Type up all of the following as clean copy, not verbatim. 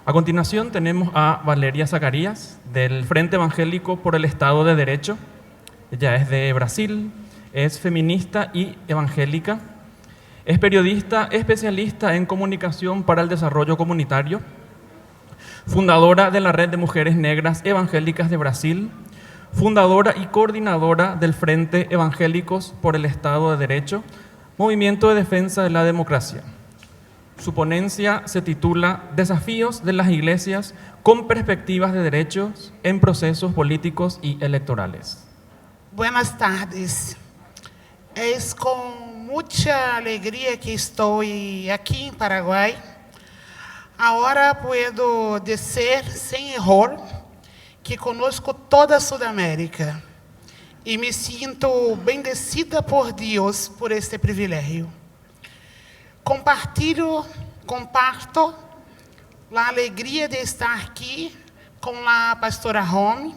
A continuación tenemos a Valeria Zacarías, del Frente Evangélico por el Estado de Derecho. Ella es de Brasil, es feminista y evangélica. Es periodista especialista en comunicación para el desarrollo comunitario, fundadora de la Red de Mujeres Negras Evangélicas de Brasil, fundadora y coordinadora del Frente Evangélicos por el Estado de Derecho, Movimiento de Defensa de la Democracia. Su ponencia se titula Desafíos de las Iglesias con perspectivas de derechos en procesos políticos y electorales. Buenas tardes. Es con mucha alegría que estoy aquí en Paraguay. Ahora puedo decir sin error que conozco toda Sudamérica y me siento bendecida por Dios por este privilegio. Comparto a alegria de estar aqui com a pastora Romy.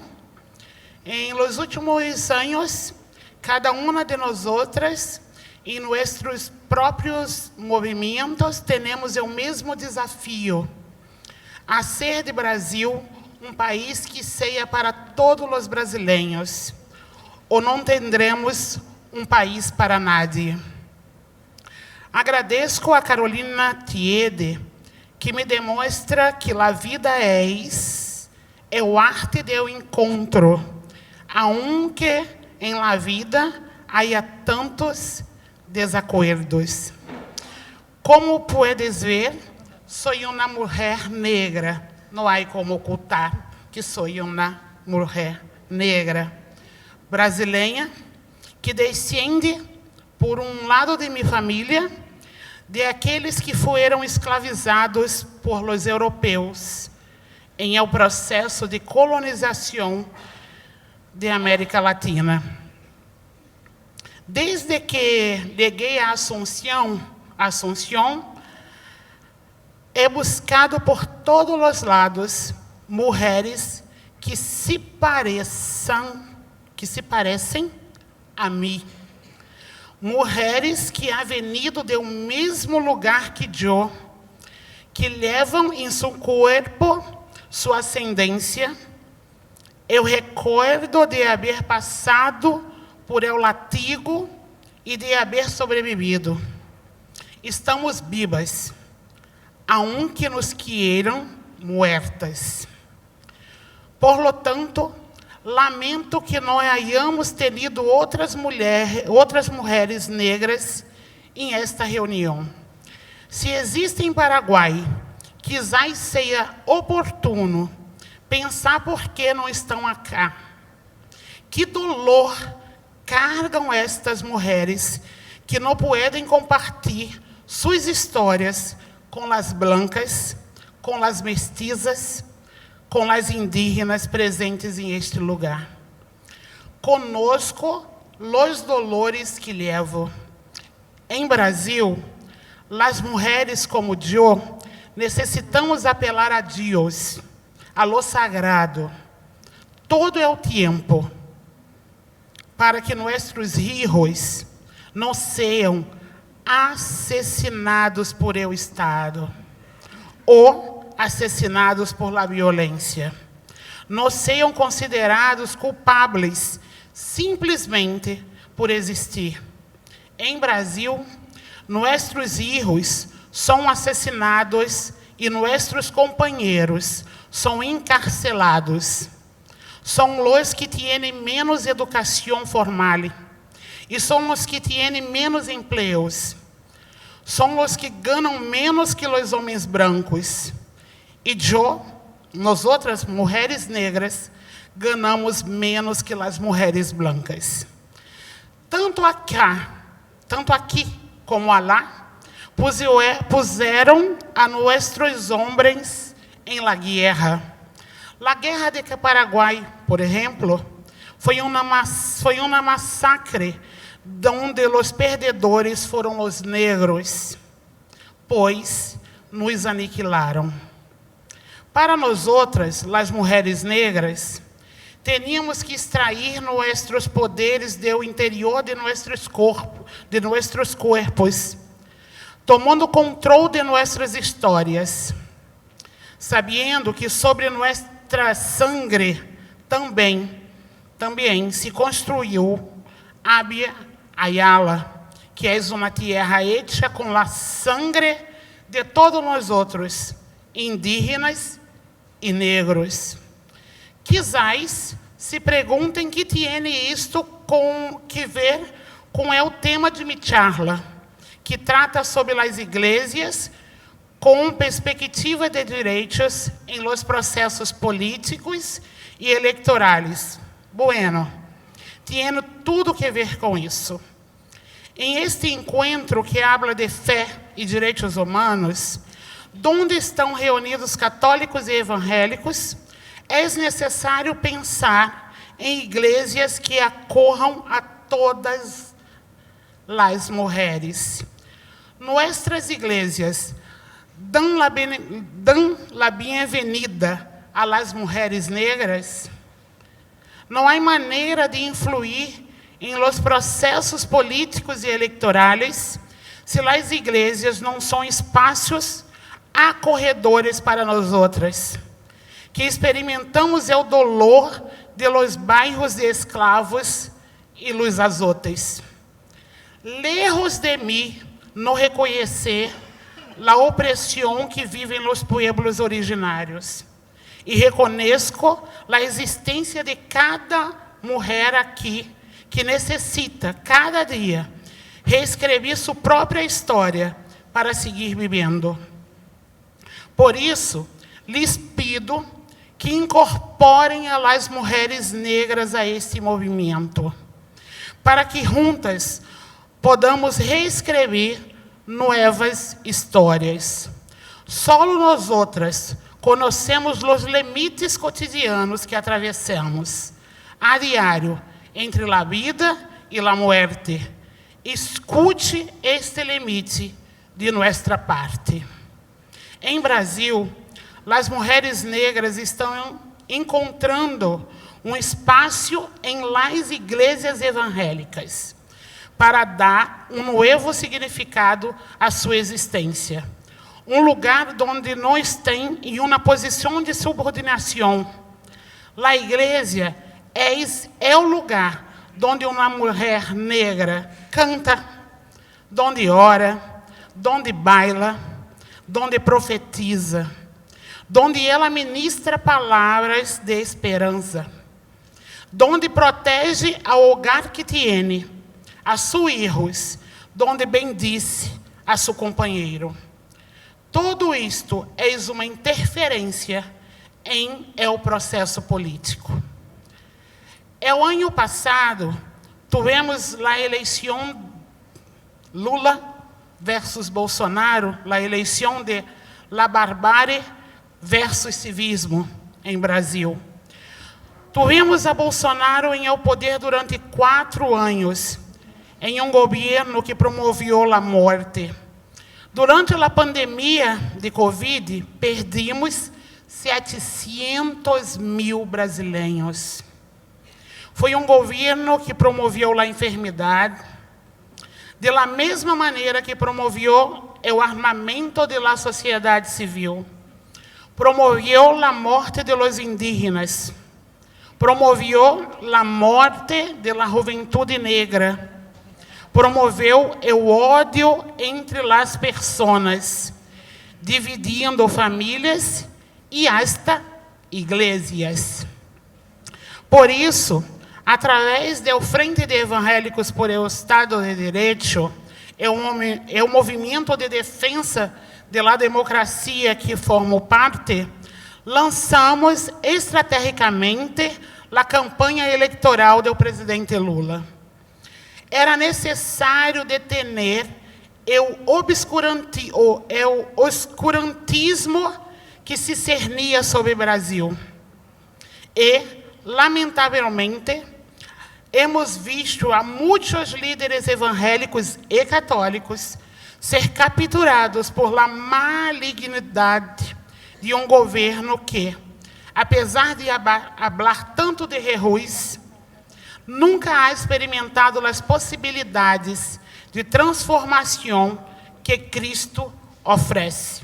Em los últimos anos, cada uma de nós outras, em nossos próprios movimentos, temos o mesmo desafio: a ser de Brasil um país que seja para todos os brasileiros, ou não tendremos um país para nadie. Agradeço a Carolina Tiede, que me demonstra que a vida é o arte do encontro, aunque em la vida haya tantos desacordos. Como puedes ver, sou uma mulher negra. Não há como ocultar que sou uma mulher negra, brasileira, que descende, por um lado de minha família, de aqueles que foram escravizados por los europeus em el processo de colonização de América Latina. Desde que cheguei a Assunção, he buscado por todos os lados mulheres que se parecem a mim. Mulheres que han venido do mesmo lugar que eu, que levam em seu corpo sua ascendência. Eu recordo de haver passado por el latigo e de haver sobrevivido. Estamos vivas, aunque nos queiram muertas. Por lo tanto, lamento que não hayamos tenido outras mulheres negras em esta reunião. Se existe em Paraguai, quizás seja oportuno pensar por que não estão acá. Que dolor carregam estas mulheres que não podem compartilhar suas histórias com as blancas, com as mestizas, com as indígenas presentes em este lugar. Conosco os dolores que levo. Em Brasil, as mulheres como eu necessitamos apelar a Deus, a lo sagrado, todo o tempo, para que nossos hijos não sejam assassinados por el Estado ou assassinados por la violência. Não sejam considerados culpables simplesmente por existir. Em Brasil, nossos filhos são assassinados e nossos companheiros são encarcelados. São os que têm menos educação formal e são os que têm menos empregos. São os que ganham menos que os homens brancos. E nós outras mulheres negras, ganhamos menos que as mulheres brancas. Tanto aqui como lá, puseram a nossos homens em la guerra. La guerra de Paraguai, por exemplo, foi uma massacre onde os perdedores foram os negros, pois nos aniquilaram. Para nós outras, as mulheres negras, teníamos que extrair nossos poderes do interior de nossos corpos, tomando controle de nossas histórias. sabiendo que sobre nuestra sangre também se construiu Abya Yala, que é uma terra hecha com a sangre de todos nós outros, indígenas e negros. Quizás se perguntem que tem isto que ver com o tema de minha charla, que trata sobre as igrejas com perspectiva de direitos em los processos políticos e eleitorais. Bueno, tem tudo que ver com isso. Em este encontro que habla de fé e direitos humanos, onde estão reunidos católicos e evangélicos, é necessário pensar em igrejas que acorram a todas as mulheres. Nuestras igrejas dão la bienvenida a las mulheres negras. Não há maneira de influir em los processos políticos e eleitorais se as igrejas não são espaços acorredores para nós outras, que experimentamos o dolor de los bairros de escravos e los azotes. Lejos de mim não reconhecer a opressão que vivem os pueblos originários. E reconheço a existência de cada mulher aqui que necessita, cada dia, reescrever sua própria história para seguir vivendo. Por isso, lhes pido que incorporem as mulheres negras a este movimento, para que juntas podamos reescrever novas histórias. Só nós outras conhecemos os limites cotidianos que atravessamos a diário entre a vida e a morte. Escute este limite de nossa parte. Em Brasil, as mulheres negras estão encontrando um espaço em las igrejas evangélicas para dar um novo significado à sua existência. Um lugar onde não estão em uma posição de subordinação. A igreja é o lugar onde uma mulher negra canta, onde ora, onde baila, onde profetiza, onde ela ministra palavras de esperança, onde protege o hogar que tem, a seus filhos, onde bendice a seu companheiro. Tudo isto é uma interferência em o processo político. O ano passado, tivemos a eleição Lula versus Bolsonaro, a eleição de la barbárie versus civismo em Brasil. Tivemos a Bolsonaro em o poder durante 4 anos, em um governo que promoveu a morte. Durante a pandemia de Covid, perdimos 700 mil brasileiros. Foi um governo que promoveu a enfermidade, da mesma maneira que promoveu o armamento da sociedade civil, promoveu a morte de los indígenas, promoveu a morte da juventude negra, promoveu o ódio entre as pessoas, dividindo famílias e hasta igrejas. Por isso, através do Frente de Evangélicos por el Estado de Direito, o movimento de defesa da democracia que formo parte, lançamos estrategicamente a campanha eleitoral do presidente Lula. Era necessário deter o oscurantismo que se cernia sobre o Brasil. E, lamentavelmente, hemos visto a muitos líderes evangélicos e católicos ser capturados por la malignidade de um governo que, apesar de falar tanto de Jesus, nunca ha experimentado as possibilidades de transformação que Cristo oferece.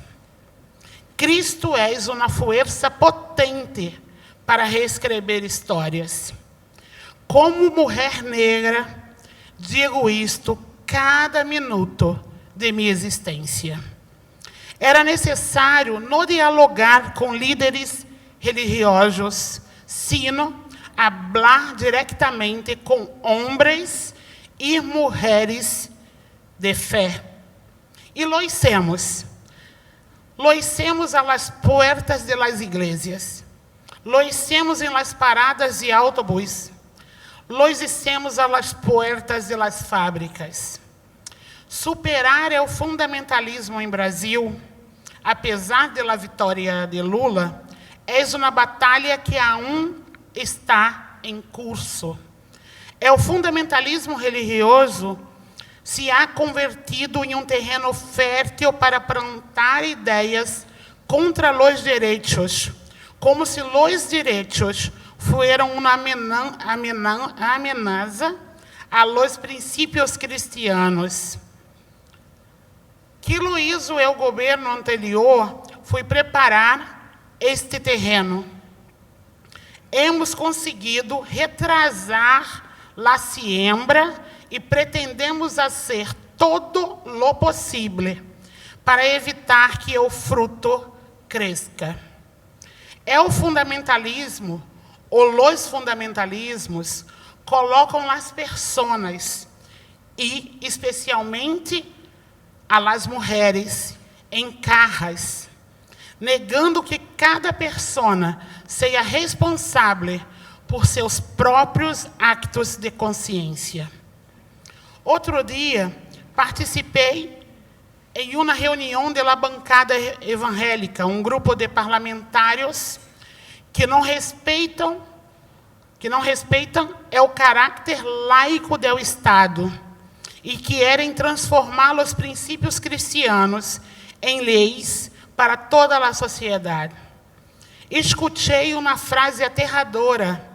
Cristo és uma força potente para reescrever histórias. Como mulher negra, digo isto cada minuto de minha existência. Era necessário não dialogar com líderes religiosos, sino falar diretamente com homens e mulheres de fé. E lo hicimos. Lo hicimos a las puertas de las iglesias. Lo hicimos em las paradas de autobús. Lo hicimos a las puertas de las fábricas. Superar o fundamentalismo em Brasil, apesar da vitória de Lula, é uma batalha que aún está em curso. O fundamentalismo religioso se ha convertido em um terreno fértil para plantar ideias contra os direitos, como se os direitos fueran uma amenaza a los princípios cristianos. Que lo hizo o governo anterior foi preparar este terreno. Hemos conseguido retrasar a siembra e pretendemos fazer todo lo possível para evitar que o fruto cresça. O fundamentalismo, ou os fundamentalismos, colocam as pessoas e, especialmente, as mulheres em carras, negando que cada pessoa seja responsável por seus próprios actos de consciência. Outro dia, participei em uma reunião da bancada evangélica, um grupo de parlamentares que não respeitam o caráter laico do Estado e que querem transformar os princípios cristianos em leis para toda a sociedade. Escutei uma frase aterradora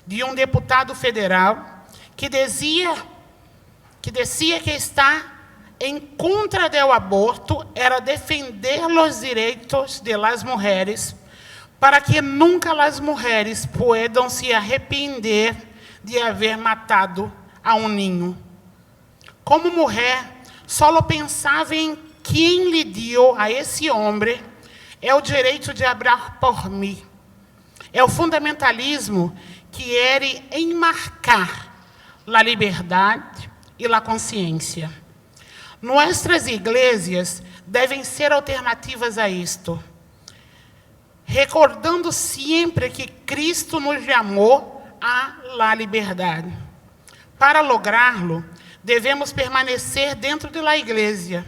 de um deputado federal que dizia que estar em contra do aborto era defender os direitos das mulheres para que nunca as mulheres puedan se arrepender de haver matado a um ninho. Como mulher, só pensava em quem lhe deu a esse homem o direito de hablar por mim. É o fundamentalismo que quer enmarcar a liberdade e a consciência. Nossas igrejas devem ser alternativas a isto, recordando sempre que Cristo nos chamou a la liberdade. Para lográ-lo, devemos permanecer dentro da igreja,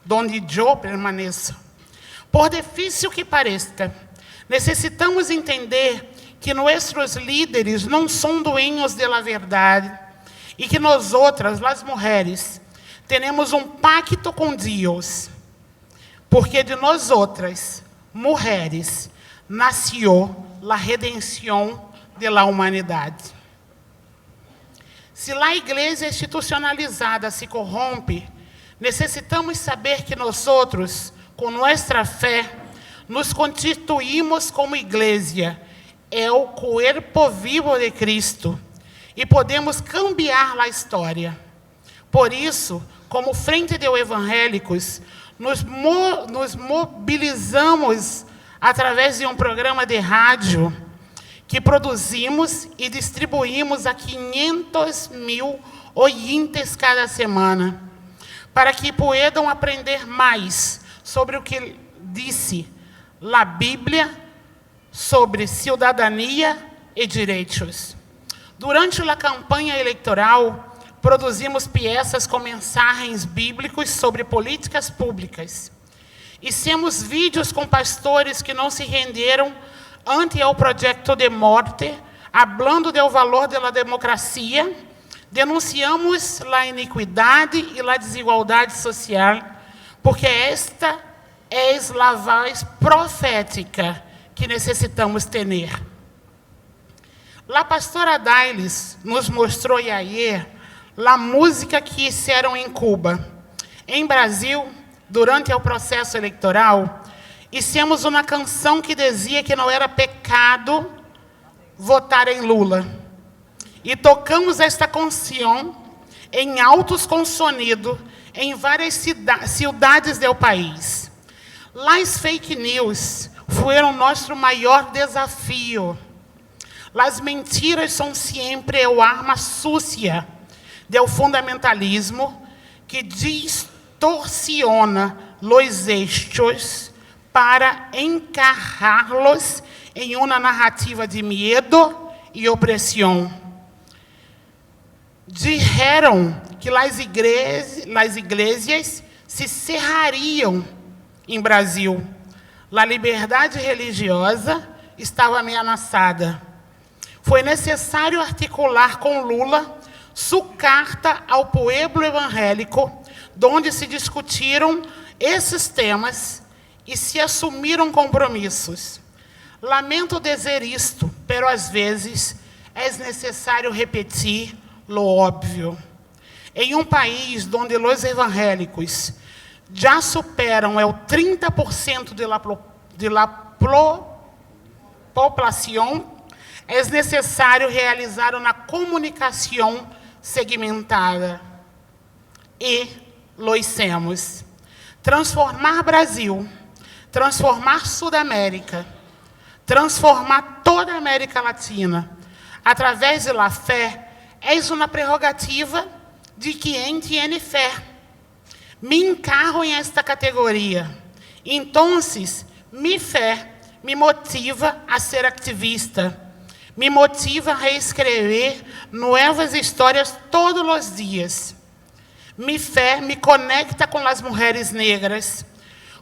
onde eu permaneço. Por difícil que pareça, necessitamos entender que nossos líderes não são dueños da verdade e que nós outras, as mulheres, temos um pacto com Deus, porque de nós outras, mulheres, nasceu a redenção da humanidade. Se a igreja institucionalizada se corrompe, necessitamos saber que nós outros, com nossa fé, nos constituímos como igreja, o corpo vivo de Cristo, e podemos cambiar a história. Por isso, como frente de evangélicos, nos mobilizamos através de um programa de rádio que produzimos e distribuímos a 500.000 ouvintes cada semana, para que possam aprender mais sobre o que disse a Bíblia sobre cidadania e direitos. Durante a campanha eleitoral, produzimos peças com mensagens bíblicas sobre políticas públicas. Hicimos vídeos com pastores que não se renderam ante o projeto de morte, falando do valor da democracia. Denunciamos a iniquidade e a desigualdade social, porque esta é a voz profética que necessitamos ter. A pastora Dailis nos mostrou ayer a música que fizeram em Cuba. Em Brasil, durante o processo eleitoral, Hicimos uma canção que dizia que não era pecado votar em Lula. E tocamos esta canção em altos com sonido em várias cidades do país. As fake news foram nosso maior desafio. As mentiras são sempre a arma sucia do fundamentalismo que distorciona os hechos para encarrá-los em uma narrativa de medo e opressão. Dijeron que as igrejas se cerrariam em Brasil. A liberdade religiosa estava ameaçada. Foi necessário articular com Lula sua carta ao pueblo evangélico, onde se discutiram esses temas e se assumiram compromissos. Lamento dizer isto, pero às vezes é necessário repetir lo óbvio. Em um país onde os evangélicos já superam o 30% da população, é necessário realizar uma comunicação segmentada. E lo hicimos. Transformar Brasil, transformar Sudamérica, transformar toda a América Latina, através da fé, é uma prerrogativa de quem tem fé. Me encarro em esta categoria. Então, minha fé me motiva a ser ativista, me motiva a reescrever novas histórias todos os dias. Minha fé me conecta com as mulheres negras,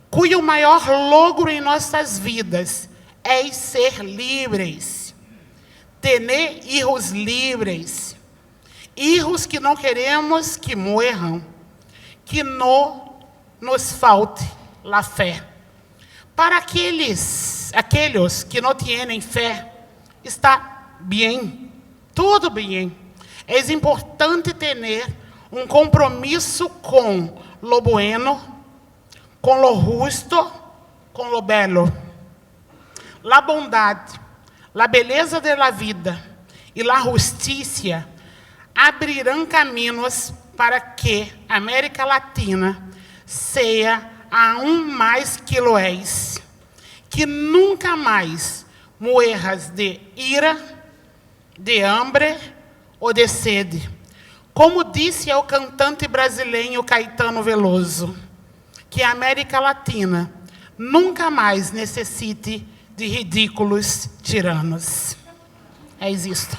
cujo maior logro em nossas vidas é ser livres, ter filhos livres, filhos que não queremos que morram, que não nos falte a fé. Para aqueles que não têm fé, está bem, tudo bem. É importante ter um compromisso com lo bueno, com lo justo, com lo belo. La bondade, la beleza da vida e la justiça abrirão caminhos para que a América Latina seja aún mais que lo é. Que nunca mais morras de ira, de hambre ou de sede. Como disse o cantante brasileiro Caetano Veloso, que a América Latina nunca mais necessite de ridículos tiranos. É isto.